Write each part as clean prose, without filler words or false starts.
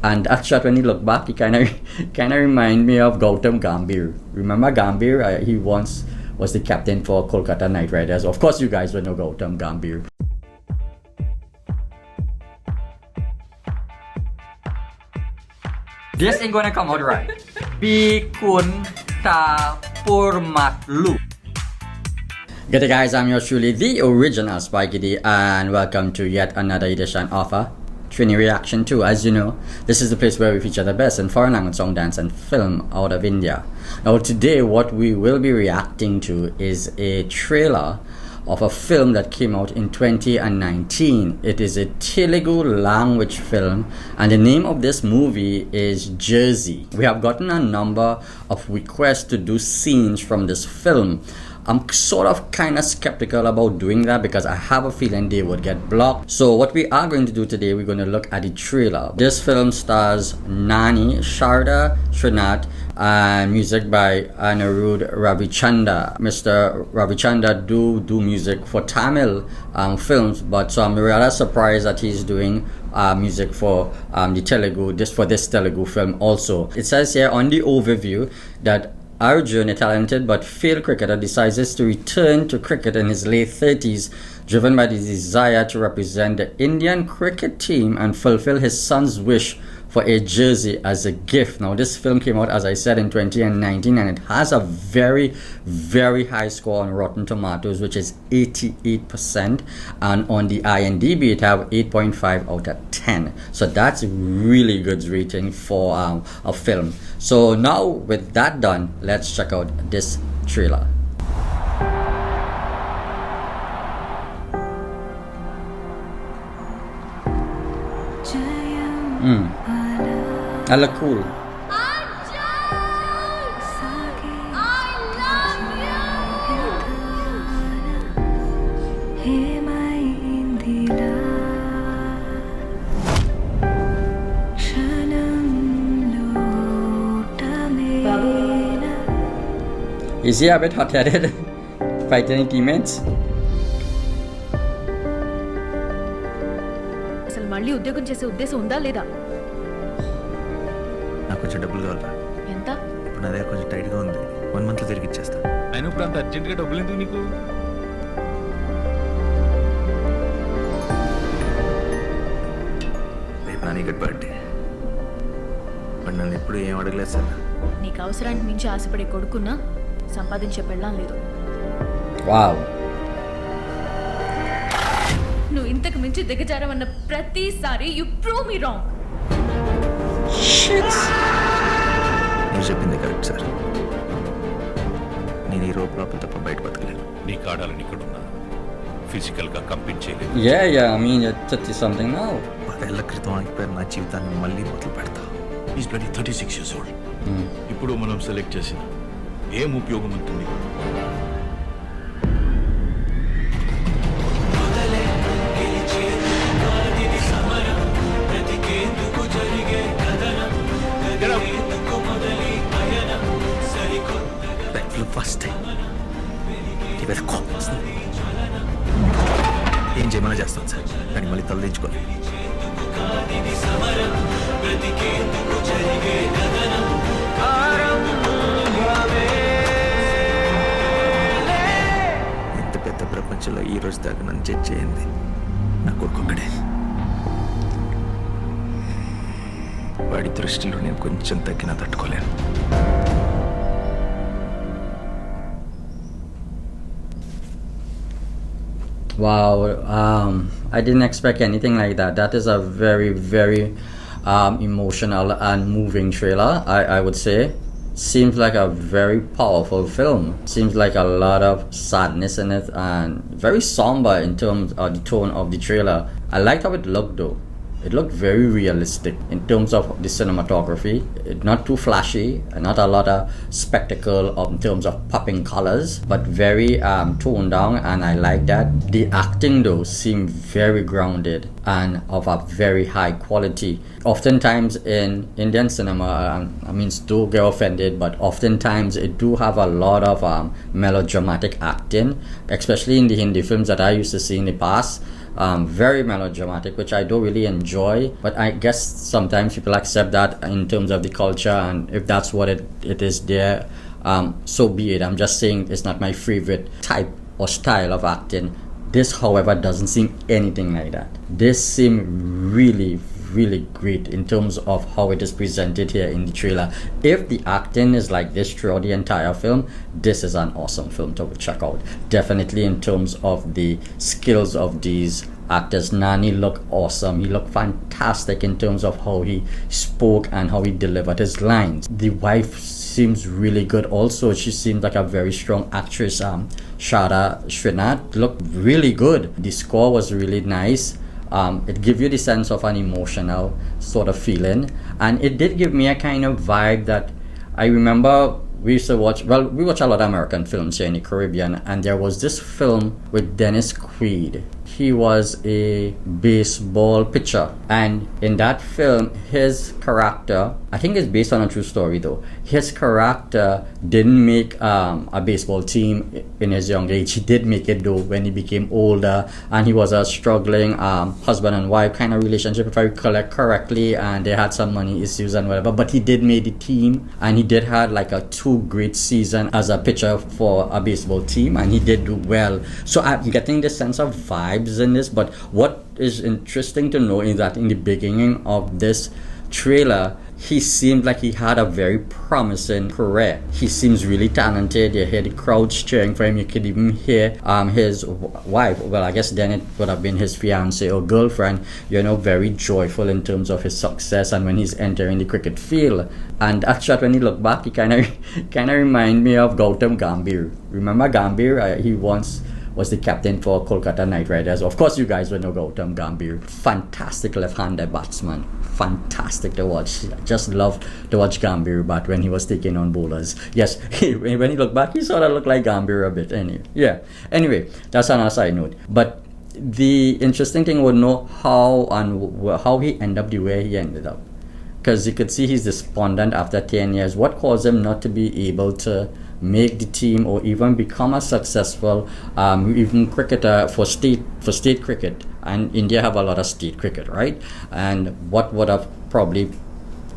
And that shot, when you look back, he kind of remind me of Gowtam Gambhir. Remember Gambhir? He once was the captain for Kolkata Knight Riders. Of course, you guys will know Gowtam Gambhir. This ain't gonna come out right. Bikun ta purmatlu. Good day, guys, I'm yours truly, the original Spikey D, and welcome to yet another edition of a Trini Reaction 2. As you know, this is the place where we feature the best in foreign language song, dance and film out of India. Now today what we will be reacting to is a trailer of a film that came out in 2019. It is a Telugu language film, and the name of this movie is Jersey. We have gotten a number of requests to do scenes from this film. I'm sort of kind of skeptical about doing that because I have a feeling they would get blocked. So what we are going to do today, we're going to look at the trailer. This film stars Nani, Shraddha Srinath, and music by Anirudh, Ravichander. Mr. Ravichander do music for Tamil films, but so I'm rather surprised that he's doing music for the Telugu, this Telugu film also. It says here on the overview that Arjun, a talented but failed cricketer, decides to return to cricket in his late 30s, driven by the desire to represent the Indian cricket team and fulfill his son's wish for a jersey as a gift. Now, this film came out, as I said, in 2019, and it has a very, very high score on Rotten Tomatoes, which is 88%, and on the IMDb it have 8.5 out of 10. So that's really good rating for a film. So now, with that done, let's check out this trailer. I look cool. Is he a bit hot-headed? Fighting teammates? అసలు మళ్ళీ ఉద్యోగం చేసే ఉద్దేశం ఉందా లేదా? నాకు కొంచెం డబ్బులు కావాలా? ఎంత? ఇప్పుడు నా దగ్గర కొంచెం టైట్గా ఉంది. 1 మంత్లో తిరిగి ఇచ్చేస్తా. అయినా ఇప్పుడు అంత అర్జెంట్గా డబ్బులు ఎందుకు నీకు? రేపు నా నీకు బర్త్డే. బట్ నన్ను ఎప్పుడు ఏం అడగలేదు సార్. నీకు అవసరానికి మించి ఆశపడే కొడుకున్నా సంపాదించే పెళ్ళాం లేదు. వావ్. నువ్వు ఇంతకు మించి దిగజారవన్న ప్రతిసారి యు ప్రూవ్ మీ రాంగ్. మీరు చెప్పింది కరెక్ట్ సార్. నేను ఈ రోప్ లోపల తప్ప బయట బతకలేను. నీ కాడాలని ఇక్కడున్నా ఫిజికల్గా కంపించేయలేదు. Yeah, I mean, you're 30 something now. 10 ఏళ్ల క్రితం అయిపోయిన నా జీవితాన్ని మళ్ళీ మొదలు పెడతా. Is 36 years old. ఇప్పుడు మనం సెలెక్ట్ చేసిన ఏం ఉపయోగం ఉంటుంది? ఫస్ట్ టైం ఏం చేయమన్నా చేస్తాను సార్, కానీ మళ్ళీ తలదించుకోవాలి. ఇంత పెద్ద ప్రపంచంలో ఈ రోజు దాకా నన్ను జడ్జ్ చేయింది నా కొడుకొక్కడే. వాడి దృష్టిలో నేను కొంచెం తగ్గినా తట్టుకోలేను. Wow, I didn't expect anything like that. That is a very, very emotional and moving trailer, I would say. Seems like a very powerful film. Seems like a lot of sadness in it and very somber in terms of the tone of the trailer. I liked how it looked though. It looked very realistic in terms of the cinematography. Not too flashy, not a lot of spectacle in terms of popping colors, but very toned down, and I like that. The acting though seemed very grounded and of a very high quality. Oftentimes in Indian cinema, I mean, don't get offended, but oftentimes it do have a lot of melodramatic acting, especially in the Hindi films that I used to see in the past. very melodramatic, which I don't really enjoy. But I guess sometimes people accept that in terms of the culture, and if that's what it is there, so be it. I'm just saying it's not my favorite type or style of acting. This, however, doesn't seem anything like that. This seemed really, really great in terms of how it is presented here in the trailer. If the acting is like this throughout the entire film, this is an awesome film to check out. Definitely in terms of the skills of these actors. Nani looked awesome. He looked fantastic in terms of how he spoke and how he delivered his lines. The wife seems really good also. She seems like a very strong actress. Shraddha Srinath looked really good. The score was really nice. It gives you the sense of an emotional sort of feeling, and it did give me a kind of vibe that I remember we used to watch. Well, we watch a lot of American films here in the Caribbean, and there was this film with Dennis Quaid. He was a baseball pitcher, and in that film, his character, I think it's based on a true story though, his character didn't make a baseball team in his young age. He did make it though when he became older, and he was a struggling husband and wife kind of relationship, if I recollect correctly, and they had some money issues and whatever, but he did make the team, and he did had like a 2 great season as a pitcher for a baseball team, and he did do well. So I'm getting this sense of vibes in this. But what is interesting to know is that in the beginning of this trailer, he seemed like he had a very promising career. He seems really talented. You hear the crowds cheering for him. You could even hear his wife, well, I guess then it would have been his fiance or girlfriend, very joyful in terms of his success and when he's entering the cricket field. And actually, when you look back, he kind of remind me of Gowtam Gambhir. Remember Gambhir? He once was the captain for Kolkata Knight Riders. Of course, you guys would know Gowtam Gambhir. Fantastic left-handed batsman. Fantastic to watch. I just loved to watch Gambhir bat when he was taking on bowlers. Yes, when you look back, he sort of looked like Gambhir a bit. Anyway, that's another side note. But the interesting thing would know how he ended up the way he ended up. Because you could see he's despondent after 10 years. What caused him not to be able to make the team or even become a successful even cricketer for state cricket? And India have a lot of state cricket, right? And what would have probably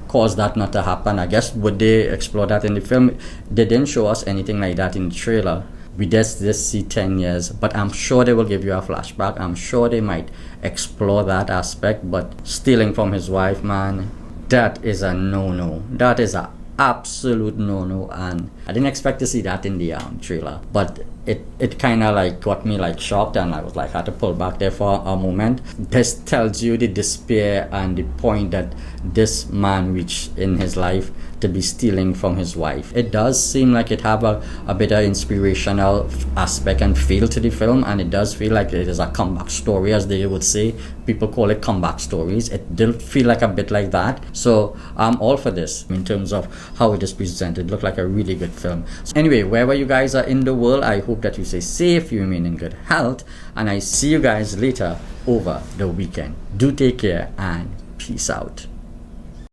caused that not to happen? I guess would they explore that in the film? They didn't show us anything like that in the trailer. We just see 10 years, but I'm sure they will give you a flashback. I'm sure they might explore that aspect. But stealing from his wife, man, that is a no-no. That is a absolute no-no, and I didn't expect to see that in the trailer, but it kind of like got me like shocked, and I was like, had to pull back there for a moment. This tells you the despair and the point that this man reached in his life to be stealing from his wife. It does seem like it have a bit of inspirational aspect and feel to the film, and it does feel like it is a comeback story, as they would say. People call it comeback stories. It did feel like a bit like that. So I'm all for this in terms of how it is presented. It looked like a really good film. So anyway, wherever you guys are in the world, I hope that you stay safe, you remain in good health, and I see you guys later over the weekend. Do take care and peace out.